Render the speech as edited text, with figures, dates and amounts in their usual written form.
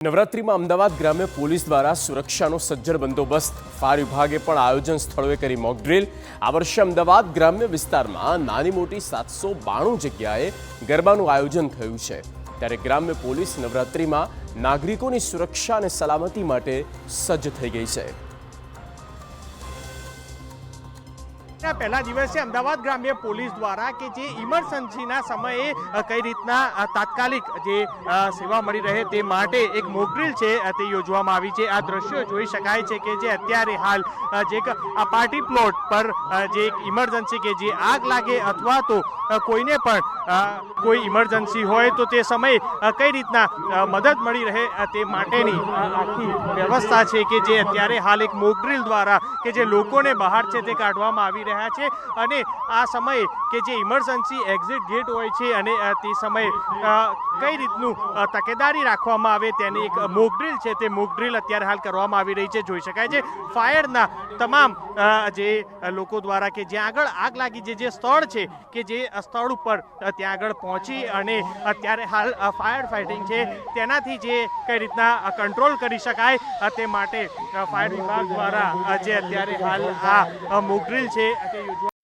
નવરાત્રિમાં અમદાવાદ ગ્રામ્ય પોલીસ દ્વારા સુરક્ષાનો સજ્જડ બંદોબસ્ત, ફાયર વિભાગે પણ આયોજન સ્થળોએ કરી મોક ડ્રીલ। આ વર્ષે અમદાવાદ ગ્રામ્ય વિસ્તારમાં નાની મોટી 792 જગ્યાએ ગરબાનું આયોજન થયું છે, ત્યારે ગ્રામ્ય પોલીસ નવરાત્રિમાં નાગરિકોની સુરક્ષા અને સલામતી માટે સજ્જ થઈ ગઈ છે। पहला दिवस अमदावाद ग्राम्य पुलिस द्वारा कि जे इमरजन्सी समये कई रीतना तात्कालिक जे सेवा मળી રહે તે માટે एक મોક ડ્રીલ છે તે યોજવામાં આવી છે। આ દ્રશ્યો જોઈ શકાય છે કે જે અત્યારે હાલ જે આ પાર્ટી પ્લોટ પર જે એક ઇમરજન્સી કે જે આગ લાગે અથવા તો કોઈને પણ કોઈ ઇમરજન્સી હોય તો તે સમયે કઈ રીતના મદદ મળી રહે તે માટેની આખી વ્યવસ્થા છે કે જે અત્યારે હાલ એક મોક ડ્રીલ દ્વારા કે જે લોકોને બહાર છે તે કાઢવામાં આવી રહ્યા છે અને આ સમયે કે જે ઇમરજન્સી એક્ઝિટ ગેટ હોય છે અને તે સમયે કઈ રીતનું તકેદારી રાખવામાં આવે તેની એક મોક ડ્રીલ છે તે મોક ડ્રીલ અત્યારે હાલ કરવામાં આવી રહી છે। જોઈ શકાય છે ફાયરના તમામ જે લોકો દ્વારા કે જ્યાં આગળ આગ લાગી જે સ્થળ છે કે જે સ્થળ ઉપર ત્યાં આગળ પહોંચી અને અત્યારે હાલ ફાયર ફાઇટિંગ છે તેનાથી જે કઈ રીતના કંટ્રોલ કરી શકાય તે માટે ફાયર વિભાગ દ્વારા જે અત્યારે હાલ આ મોક ડ્રીલ છે તે યોજવા